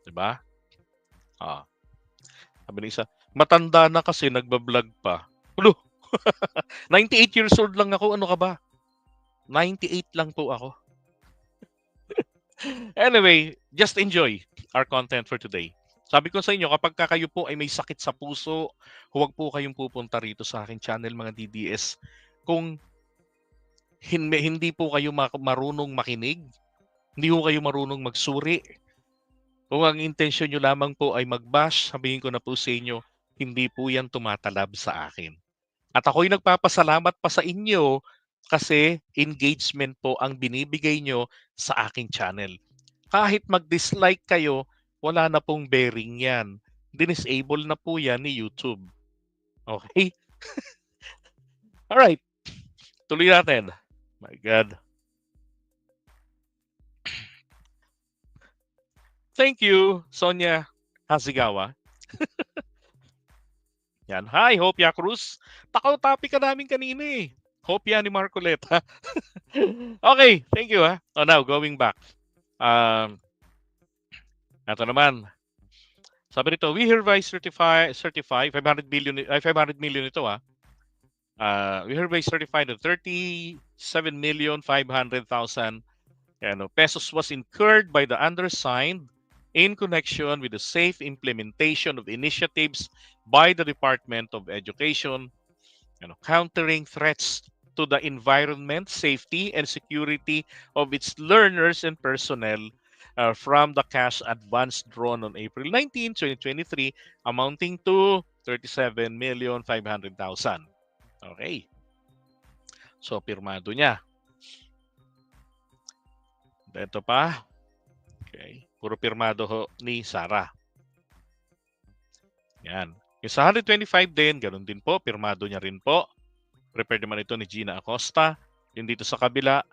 'Di ba? Ah, sabi ng isa, matanda na kasi nagba-vlog pa. Hala, 98 years old lang ako, ano ka ba? 98 lang po ako. Anyway, just enjoy our content for today. Sabi ko sa inyo, kapag kayo po ay may sakit sa puso, huwag po kayong pupunta rito sa aking channel, mga DDS. Kung hindi po kayo marunong makinig, hindi po kayo marunong magsuri, kung ang intensyon nyo lamang po ay mag-bash, sabihin ko na po sa inyo, hindi po yan tumatalab sa akin. At ako'y nagpapasalamat pa sa inyo kasi engagement po ang binibigay nyo sa aking channel. Kahit mag-dislike kayo, wala na pong bearing yan. Dinisable na po yan ni YouTube. Okay? Alright, tuloy natin. My God. Thank you, Sonia Hazigawa. Yan. Hi, Hopia Cruz. Takaw topic ka namin kanina eh. Hopia ni Marcoleta. Okay, thank you ha. Oh, now, going back. Ito naman. Sabi nito, we hereby certify 500 million ito ha. We hereby certify that 37,500,000 pesos was incurred by the undersigned in connection with the safe implementation of initiatives by the Department of Education, countering threats to the environment, safety, and security of its learners and personnel from the cash advance drawn on April 19, 2023, amounting to 37,500,000. Okay. So, pirmado niya. Ito pa. Okay. Puro pirmado ho ni Sarah. Yan. Yung sa 125 din, ganun din po. Pirmado niya rin po. Prepared naman ito ni Gina Acosta. Yung dito sa kabila,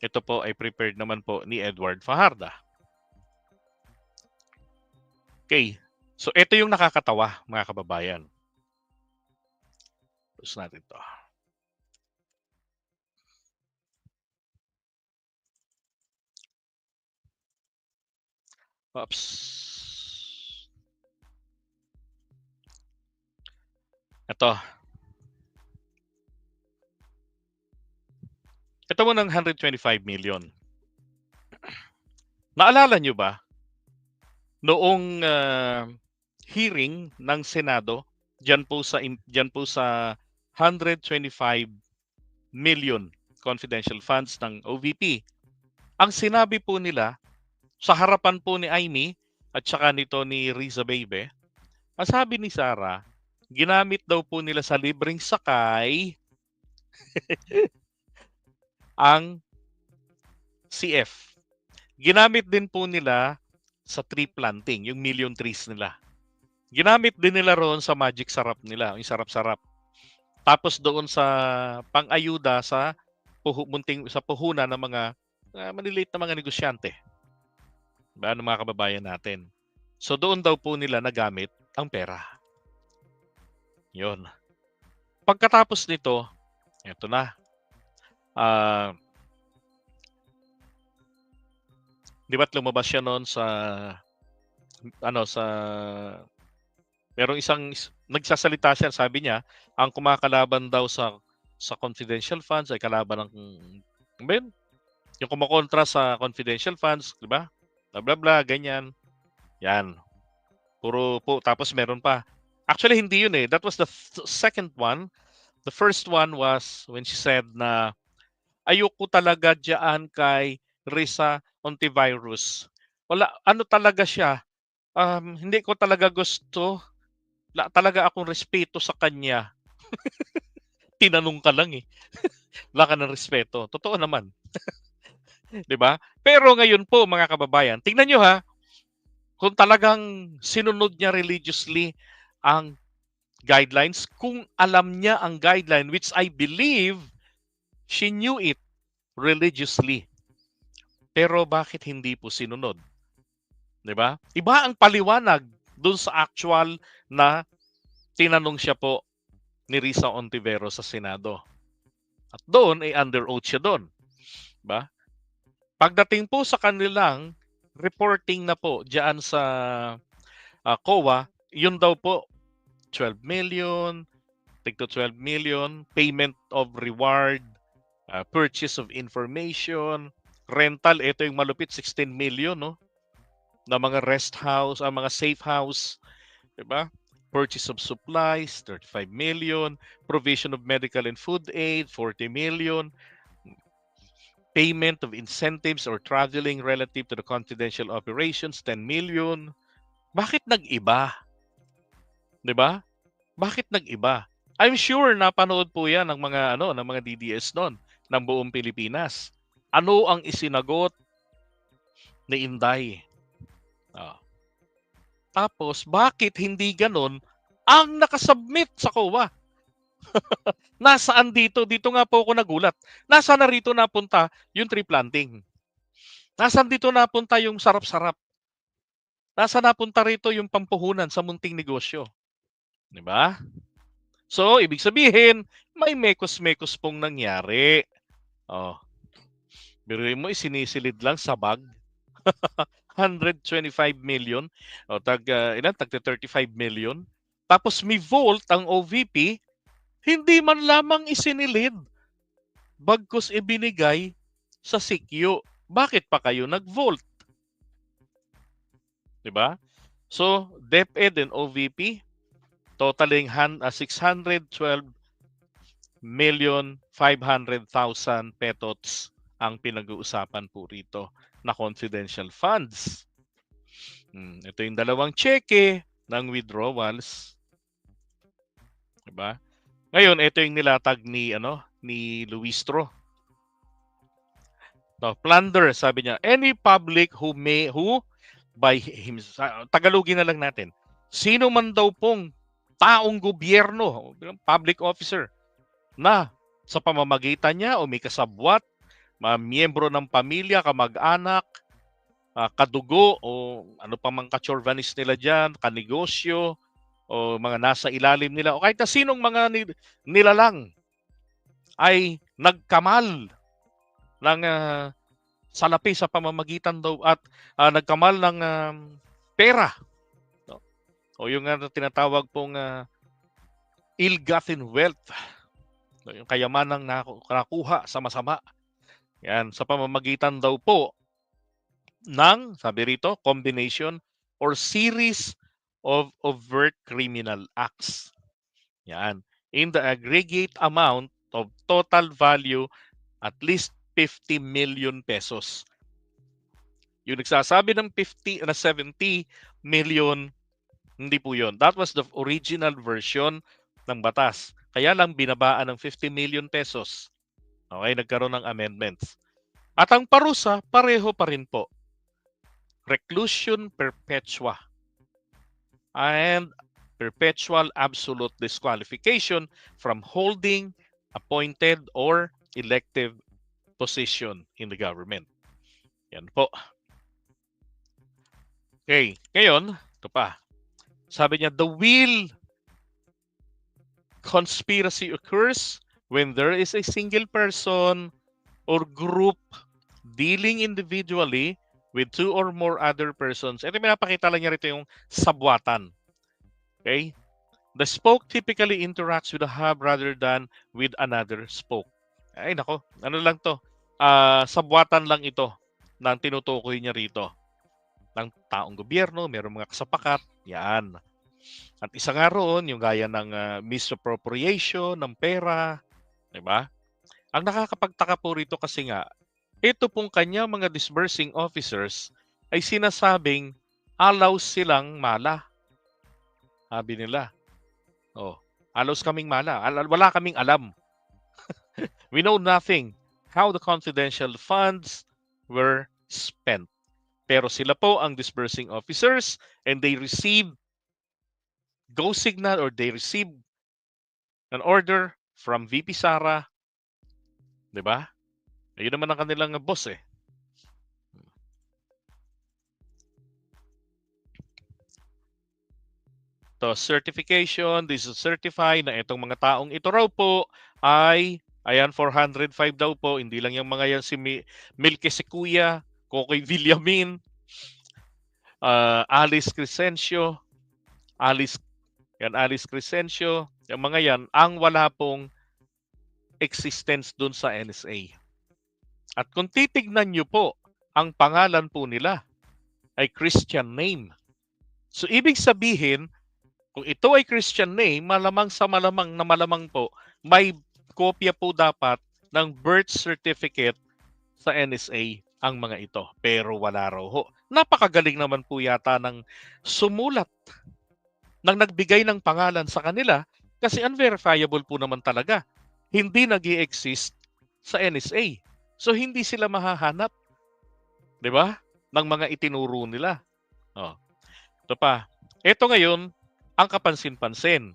ito po ay prepared naman po ni Edward Fajarda. Okay. So, ito yung nakakatawa, mga kababayan. Tapos natin ito. Oops. Ito. Ito mo ng 125 million. Naalala nyo ba? Noong hearing ng Senado, dyan po sa 125 million confidential funds ng OVP. Ang sinabi po nila, sa harapan po ni Amy at saka nito ni Riza Bebe, ang sabi ni Sarah, ginamit daw po nila sa libreng sakay ang CF. Ginamit din po nila sa tree planting, yung million trees nila. Ginamit din nila roon sa magic sarap nila, yung sarap-sarap. Tapos doon sa pang-ayuda sa puhunan ng mga maliliit na mga negosyante. Diba, ng mga kababayan natin. So doon daw po nila nagamit ang pera. Yun. Pagkatapos nito, eto na. Di ba't lumabas siya noon sa merong isang nagsasalita siya, sabi niya, ang kumakalaban daw sa confidential funds ay kalaban ng yung kumokontra sa confidential funds, di ba? Blah blah blah, ganyan. Yan. Puro po, tapos meron pa. Actually, hindi yun eh. That was the second one. The first one was when she said na ayoko talaga diyan kay Risa Ontivirus. Wala, ano talaga siya? Hindi ko talaga gusto. Wala talaga akong respeto sa kanya. Tinanong ka lang eh. Wala ka ng respeto. Totoo naman. 'Di ba? Pero ngayon po mga kababayan, tingnan nyo ha, kung talagang sinunod niya religiously ang guidelines, kung alam niya ang guideline, which I believe she knew it religiously. Pero bakit hindi po sinunod? 'Di ba? Iba ang paliwanag doon sa actual na tinanong siya po ni Risa Ontiveros sa Senado. At doon ay under oath siya doon. 'Di ba? Pagdating po sa kanilang reporting na po diyan sa COA, yun daw po 12 million, tig to 12 million, payment of reward, purchase of information, rental, ito yung malupit 16 million, no? Na mga rest house, mga safe house, 'di ba? Purchase of supplies, 35 million, provision of medical and food aid, 40 million, payment of incentives or traveling relative to the confidential operations, 10 million. Bakit nag-iba? 'Di ba? Bakit nag-iba? I'm sure napanood po 'yan ng mga ng mga DDS noon ng buong Pilipinas. Ano ang isinagot ni Inday? Ah. Tapos bakit hindi gano'n ang nakasubmit sa COA? Nasaan dito? Dito nga po ako nagulat. Nasaan na rito napunta yung tree planting? Nasaan dito napunta yung sarap-sarap? Nasaan napunta rito yung pampuhunan sa munting negosyo? 'Di ba? So, ibig sabihin, may mekos-mekos pong nangyari. Oh, biruin mo, isinisilid lang sa bag. 125 million. O, tag 35 million. Tapos may vault ang OVP, hindi man lamang isinilid. Bagkus ibinigay sa sikyo. Bakit pa kayo nag-vault? 'Di ba? So, DepEd and OVP totaling 612 million 500,000 petots ang pinag-uusapan po rito na confidential funds. Ito yung dalawang cheque ng withdrawals. 'Di ba? Ngayon, ito yung nilatag ni Luistro. No, plunder, sabi niya, any public who by himself, Tagalogin na lang natin. Sino man daw pong taong gobyerno, public officer, na sa pamamagitan niya o may kasabwat, miyembro ng pamilya, kamag-anak, kadugo o ano pa mang kachorvanis nila dyan, kanegosyo, o mga nasa ilalim nila, o kahit na sinong mga nilalang ay nagkamal ng salapi sa pamamagitan daw at nagkamal ng pera. No? O yung tinatawag pong ill-gotten wealth. No? Yung kayamanang nakuha sa masama. Yan, sa pamamagitan daw po ng, sabi rito, combination or series of overt criminal acts. Yan. In the aggregate amount of total value at least 50 million pesos. Yung nagsasabi ng 70 million, hindi po yun. That was the original version ng batas. Kaya lang binabaan ng 50 million pesos. Okay, nagkaroon ng amendments. At ang parusa, pareho pa rin po. Reclusion perpetua and perpetual absolute disqualification from holding appointed or elective position in the government. Yan po. Okay, ngayon, ito pa. Sabi niya, the will conspiracy occurs when there is a single person or group dealing individually with two or more other persons. Ito pinapakita lang niya rito yung sabwatan. Okay? The spoke typically interacts with the hub rather than with another spoke. Ay nako, ano lang to? Sabwatan lang ito ng tinutukoy niya rito. Ng taong gobyerno, mayroong mga kasapakat, yan. At isa nga roon, yung gaya ng misappropriation ng pera, di ba? Ang nakakapagtaka po rito kasi nga, ito pong kanya mga disbursing officers ay sinasabing allows silang mala. Sabi nila. Oh, allows kaming mala. Wala kaming alam. We know nothing how the confidential funds were spent. Pero sila po ang disbursing officers and they receive go signal or they receive an order from VP Sara. 'Di ba? Ayun naman ang kanilang boss eh. To certification, this is certified na itong mga taong ito raw po ay, ayan, 405 daw po. Hindi lang yung mga yan si Milke Sequia, Kokoy Villamin, Alice Crescencio, Alice Alice Crescencio, yung mga yan, ang wala pong existence dun sa NSA. At kung titignan nyo po, ang pangalan po nila ay Christian name. So ibig sabihin, kung ito ay Christian name, malamang sa malamang na malamang po, may kopya po dapat ng birth certificate sa NSA ang mga ito. Pero wala raw ho. Napakagaling naman po yata ng sumulat ng nagbigay ng pangalan sa kanila kasi unverifiable po naman talaga. Hindi nag exist sa NSA. So hindi sila mahahanap, 'di ba? Ng mga itinuro nila. Oh. Ito pa. Ito ngayon ang kapansin-pansin.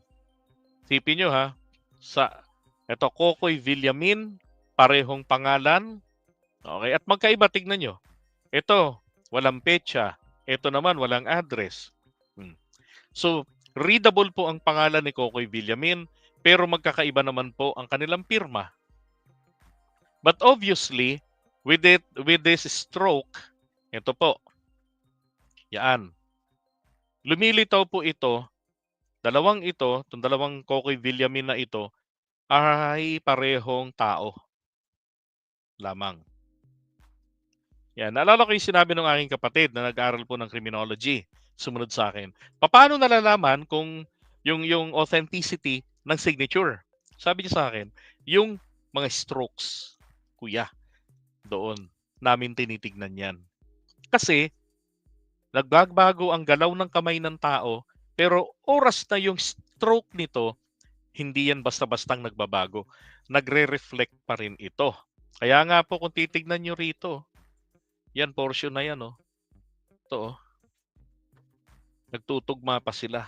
Sipin nyo ha, sa ito Kokoy Villamin, parehong pangalan. Okay, at magkaiba tignan nyo. Ito, walang petsa. Ito naman, walang address. So, readable po ang pangalan ni Kokoy Villamin, pero magkakaiba naman po ang kanilang pirma. But obviously, with this stroke, ito po, yan. Lumilitaw po ito, itong dalawang Kokoy Villamin na ito, ay parehong tao lamang. Yan, naalala ko yung sinabi ng aking kapatid na nag-aral po ng criminology, sumunod sa akin. Paano nalalaman kung yung authenticity ng signature? Sabi niya sa akin, yung mga strokes, kuya, doon namin tinitignan yan. Kasi nagbabago ang galaw ng kamay ng tao, pero oras na yung stroke nito, hindi yan basta-bastang nagbabago. Nagre-reflect pa rin ito. Kaya nga po kung titignan nyo rito, yan portion na yan, oh. Ito, oh. Nagtutugma pa sila.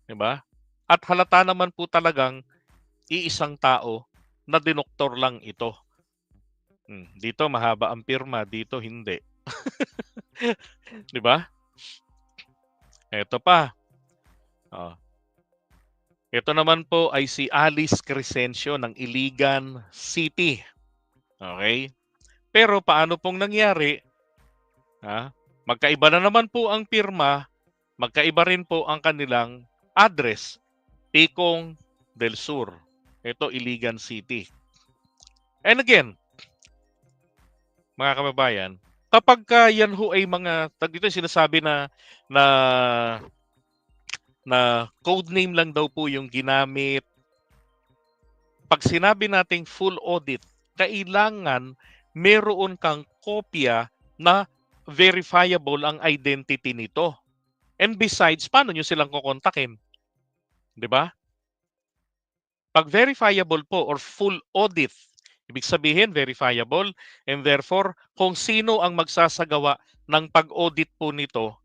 'Di ba? At halata naman po talagang iisang tao na dinoktor lang ito. Dito mahaba ang pirma, dito hindi. 'Di ba? Ito pa. Oh. Ito naman po ay si Alice Crescencio ng Iligan City. Okay? Pero paano pong nangyari? Magkaiba na naman po ang pirma, magkaiba rin po ang kanilang address. Picong del Sur. Ito, Iligan City. And again, mga kababayan, kapag yan ho ay mga, dito sinasabi na code name lang daw po yung ginamit. Pag sinabi nating full audit, kailangan meron kang kopya na verifiable ang identity nito. And besides, paano nyo silang kukontakin? 'Di ba? Pag verifiable po or full audit, ibig sabihin verifiable, and therefore kung sino ang magsasagawa ng pag-audit po nito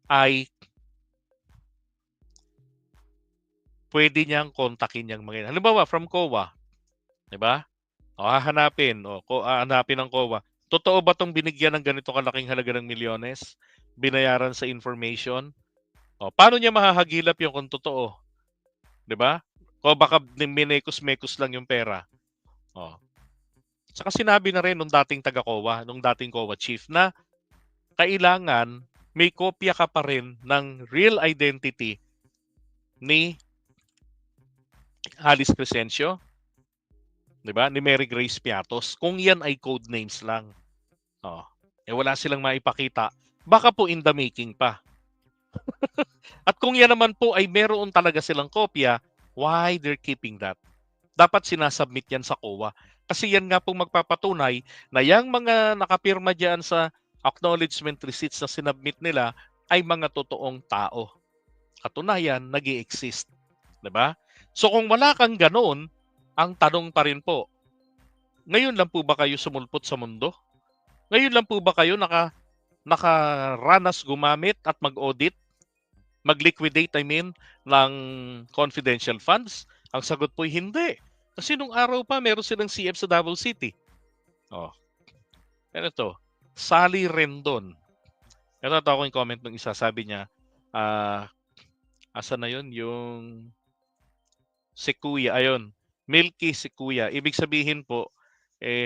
ay pwede niyang kontakin yung mga. Halimbawa, from COA, 'di ba? O hahanapin, hahanapin ng COA. Totoo ba 'tong binigyan ng ganito kalaking halaga ng milyones? Binayaran sa information? O paano niya mahahagilap yung kung totoo? 'Di ba? O baka minekos-mekos lang yung pera. O. Saka sinabi na rin nung dating taga-COA, nung dating COA chief na kailangan may kopya ka pa rin ng real identity ni Alice Crescencio, 'di ba? Ni Mary Grace Piatos. Kung yan ay code names lang. Oh. Wala silang maipakita. Baka po in the making pa. At kung yan naman po ay meron talaga silang kopya, why they're keeping that? Dapat sinasubmit yan sa COA. Kasi yan nga pong magpapatunay na yung mga nakapirma dyan sa acknowledgement receipts na sinubmit nila ay mga totoong tao. Katunayan, nag-i-exist. 'Di ba? So kung wala kang ganoon, ang tanong pa rin po, ngayon lang po ba kayo sumulpot sa mundo? Ngayon lang po ba kayo nakaranas gumamit at mag-audit? Mag-liquidate, ng confidential funds? Ang sagot po ay hindi. Kasi nung araw pa, meron silang CF sa Davao City. Oh. Ito, Sally Rendon. Ito ako yung comment ng isa. Sabi niya, asa na yun? Yung si Kuya. Ayun, milky si Kuya. Ibig sabihin po,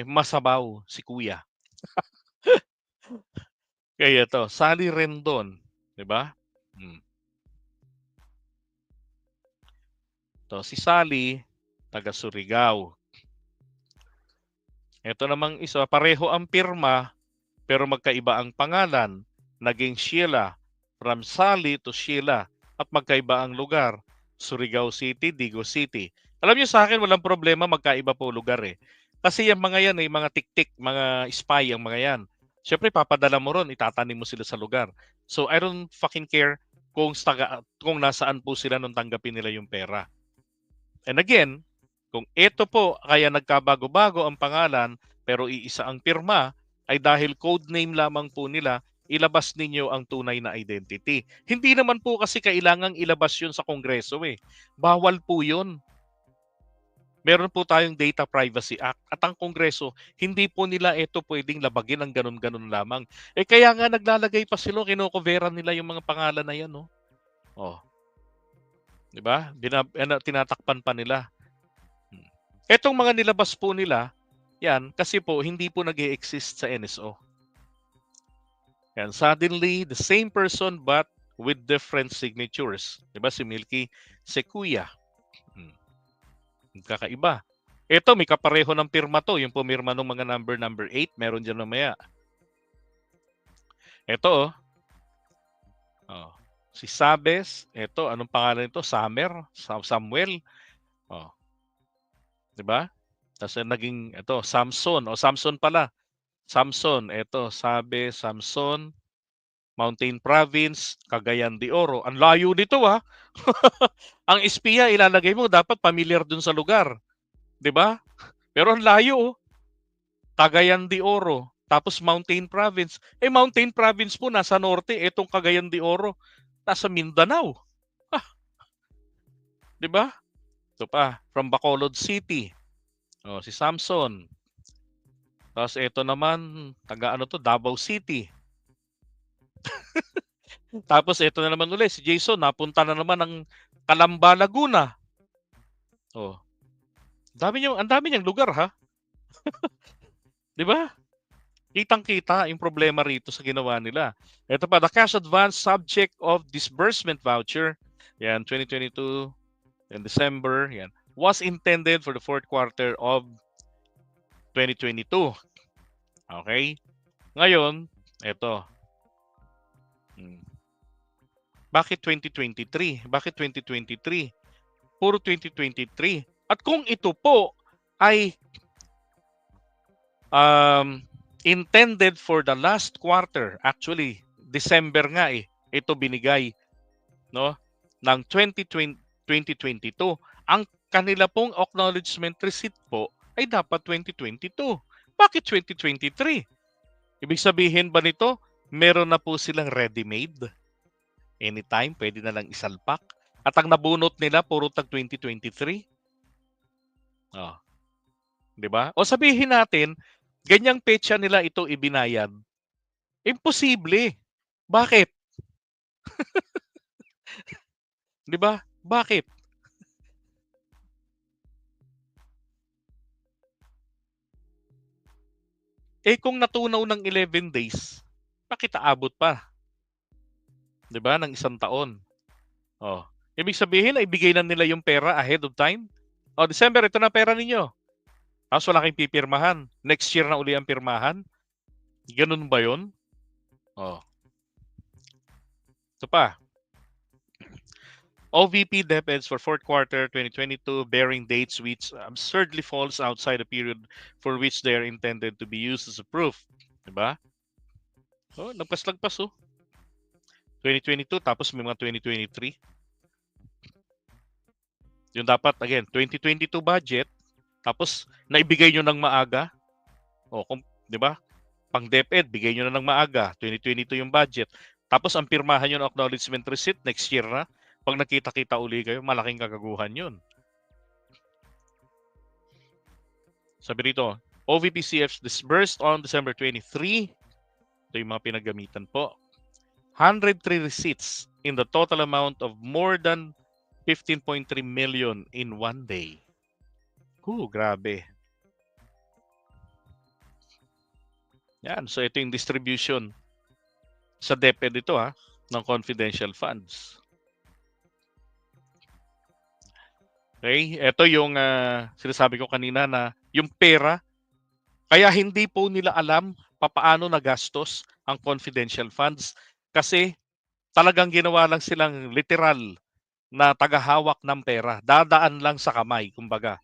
masabaw si Kuya. Kaya ito, Sally Rendon, 'di ba? Hmm. To si Sally, taga Surigao. Ito namang isa, pareho ang pirma pero magkaiba ang pangalan. Naging Sheila, from Sally to Sheila, at magkaiba ang lugar. Surigao City, Digo City. Alam niyo sa akin walang problema magkaiba po lugar eh. Kasi yung mga yan, mga tik-tik, mga spy ang mga yan. Siyempre papadala mo ron, itatanim mo sila sa lugar. So I don't fucking care kung nasaan po sila nung tanggapin nila yung pera. And again, kung ito po kaya nagkabago-bago ang pangalan pero iisa ang pirma, ay dahil code name lamang po nila, ilabas ninyo ang tunay na identity. Hindi naman po kasi kailangang ilabas yun sa Kongreso eh. Bawal po yun. Meron po tayong Data Privacy Act at ang Kongreso, hindi po nila ito pwedeng labagin ng ganun-ganun lamang. Eh kaya nga naglalagay pa sila, kinocoveran nila yung mga pangalan na yan. No? Oh, di ba? Tinatakpan pa nila. Etong mga nilabas po nila, yan, kasi po hindi po nag-e-exist sa NSO. Yan, suddenly, the same person but with different signatures. Diba si Milky Sequoia? Kakaiba. Ito, may kapareho ng pirma to. Yung pumirma ng mga number 8, meron dyan mamaya. Ito, oh. Si Sabes, ito, anong pangalan nito? Samuel. Oh. Diba? Tapos naging, ito, Samson. O, Samson pala. Samson, eto, sabi, Samson, Mountain Province, Cagayan de Oro. Ang layo nito ha. Ang espiya ilalagay mo dapat familiar dun sa lugar, 'di ba? Pero ang layo oh. Cagayan de Oro, tapos Mountain Province. Mountain Province po nasa norte, etong Cagayan de Oro nasa Mindanao. Ah, 'di ba? Ito pa, from Bacolod City. Oh, si Samson. Tapos ito naman, taga ano to, Davao City. Tapos ito na naman ulit, si Jason, napunta na naman ng Calamba, Laguna. Oh. Ang dami niyang lugar ha. 'Di ba? Kitang-kita yung problema rito sa ginawa nila. Ito pa, the cash advance subject of disbursement voucher. Yan, 2022 in December. Yan. Was intended for the fourth quarter of 2022. Okay? Ngayon, ito. Bakit 2023? Bakit 2023? Puro 2023. At kung ito po ay intended for the last quarter, actually December nga ito binigay no ng 2022. Ang kanila pong acknowledgement receipt po ay dapat 2022. Bakit 2023? Ibig sabihin ba nito meron na po silang ready-made? Anytime pwede na lang isalpak. At ang nabunot nila puro tag 2023. Oh. 'Di ba? O sabihin natin ganyang petsa nila ito ibinayad. Imposible. Bakit? 'Di ba? Bakit? Kung natunaw ng 11 days, bakit aabot pa? 'Di ba? Ng isang taon. Oh. Ibig sabihin ay bigay na nila yung pera ahead of time. Oh, December, ito na pera ninyo. Tapos wala kayong pipirmahan. Next year na uli ang pirmahan. Ganun ba yun? Oh. Ito pa. OVP DepEds for fourth quarter 2022 bearing dates which absurdly falls outside the period for which they are intended to be used as a proof. Diba? Oh, nagpas-lagpas oh. 2022 tapos may mga 2023. Yung dapat, again, 2022 budget tapos naibigay nyo ng maaga. O, di ba? Pang DepEd, bigay nyo na ng maaga. 2022 yung budget. Tapos ang pirmahan nyo ng acknowledgement receipt next year na. Pag nakita-kita uli kayo, malaking kagaguhan yun. Sabi rito, OVPCFs disbursed on December 23. Ito yung mga pinagamitan po. 103 receipts in the total amount of more than 15.3 million in one day. Grabe. Yan, so ito yung distribution. Sa DepEd ito ng confidential funds. Okay? Ito yung sinasabi ko kanina na yung pera, kaya hindi po nila alam papaano nagastos ang confidential funds kasi talagang ginawa lang silang literal na tagahawak ng pera. Dadaan lang sa kamay, kumbaga.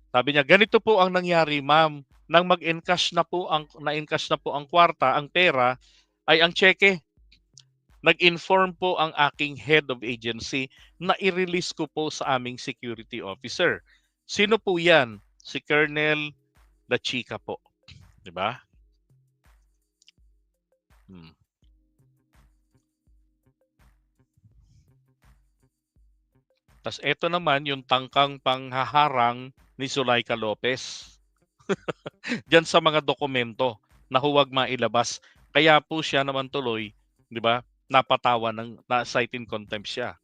Sabi niya, ganito po ang nangyari, ma'am. Nang mag-encash na po ang kwarta, ang pera, ay ang cheque. Nag-inform po ang aking head of agency na i-release ko po sa aming security officer. Sino po yan? Si Colonel La Chica po. Di ba? Tas eto naman yung tangkang panghaharang ni Zulaika Lopez. Diyan sa mga dokumento na huwag mailabas. Kaya po siya naman tuloy, 'di ba? Napatawa ng na-cite in contempt siya.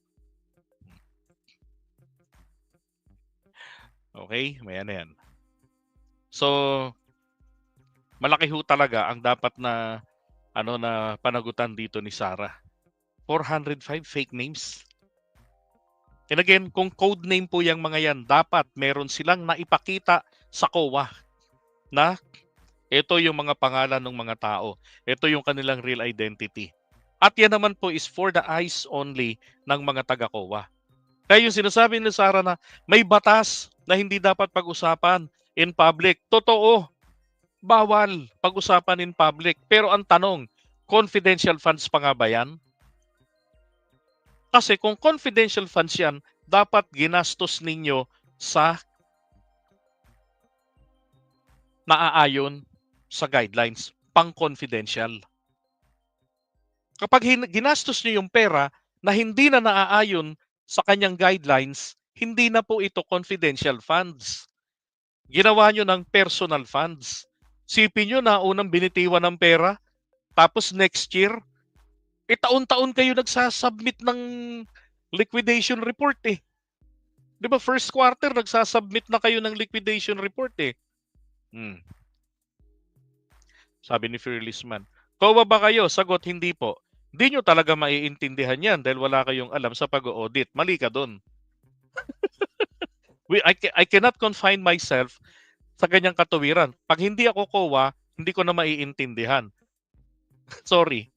Okay? May yan. So, malaki ho talaga ang dapat na na panagutan dito ni Sarah. 405 fake names. And again, kung code name po yung mga yan, dapat meron silang naipakita sa COA na ito yung mga pangalan ng mga tao. Ito yung kanilang real identity. At yan naman po is for the eyes only ng mga taga-COA. Kaya yung sinasabi ni Sarah na may batas na hindi dapat pag-usapan in public. Totoo, bawal pag-usapan in public. Pero ang tanong, confidential funds pa nga ba yan? Kasi kung confidential funds yan, dapat ginastos ninyo sa naaayon sa guidelines, pang-confidential. Kapag ginastos nyo yung pera na hindi na naaayon sa kanyang guidelines, hindi na po ito confidential funds. Ginawa nyo ng personal funds. Sipin nyo na unang binitiwan ng pera, tapos next year, taon-taon kayo nagsasubmit ng liquidation report eh. Di ba first quarter, nagsasubmit na kayo ng liquidation report eh. Sabi ni Fearless Man. COA ba kayo? Sagot, hindi po. Hindi nyo talaga maiintindihan yan dahil wala kayong alam sa pag-audit. Mali ka doon. I cannot confine myself sa ganyang katuwiran. Pag hindi ako COA, hindi ko na maiintindihan. Sorry.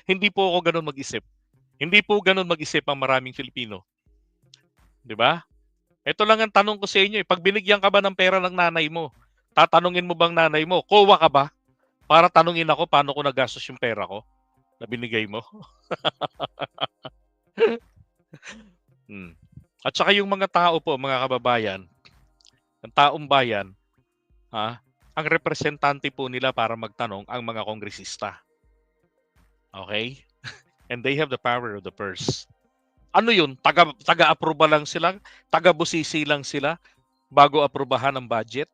Hindi po ako ganun mag-isip. Hindi po ganun mag-isip ang maraming Filipino. Di ba? Ito lang ang tanong ko sa inyo. Pag binigyan ka ba ng pera ng nanay mo, tatanungin mo bang nanay mo, COA ka ba? Para tanungin ako paano ko nagastos yung pera ko na binigay mo. At saka yung mga tao po, mga kababayan, ang taong bayan, ang representante po nila para magtanong ang mga kongresista. Okay? And they have the power of the purse. Ano yun? Taga-aproba lang sila? Taga-busisi lang sila bago aprobahan ang budget?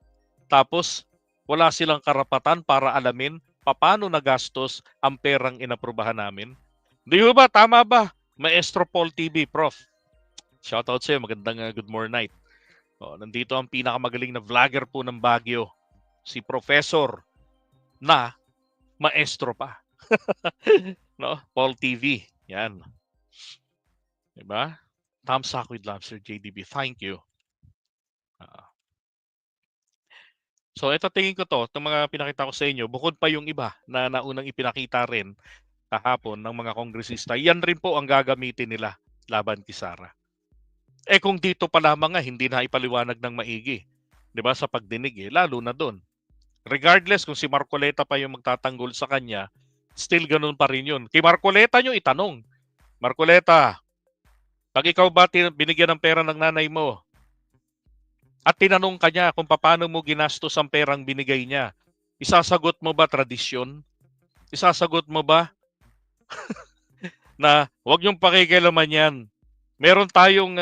Tapos, wala silang karapatan para alamin paano nagastos ang perang inaprubahan namin? Di ba? Tama ba? Maestro Paul TV, Prof. Shoutout sa'yo. Magandang good morning night. Nandito ang pinakamagaling na vlogger po ng Baguio. Si Professor na maestro pa. No? Paul TV. Yan. Diba? Thumbs up with love, Sir JDB. Thank you. So ito tingin ko itong mga pinakita ko sa inyo, bukod pa yung iba na naunang ipinakita rin kahapon ng mga kongresista, yan rin po ang gagamitin nila laban kay Sara. Kung dito pa lamang nga, hindi na ipaliwanag ng maigi. Di ba? Sa pagdinig lalo na doon. Regardless kung si Marcoleta pa yung magtatanggol sa kanya, still ganun pa rin yun. Kay Marcoleta nyo itanong, Marcoleta, pag ikaw ba binigyan ng pera ng nanay mo, at tinanong ka niya kung paano mo ginastos ang perang binigay niya, isasagot mo ba tradisyon? Isasagot mo ba na huwag niyong pakikialaman yan? Meron tayong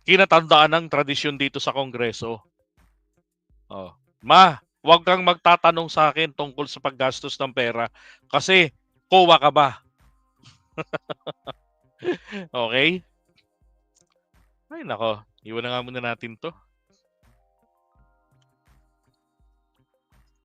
kinatandaan ng tradisyon dito sa Kongreso. Ma, huwag kang magtatanong sa akin tungkol sa paggastos ng pera kasi COA ka ba? Okay? Ay nako, iwan na nga muna natin to.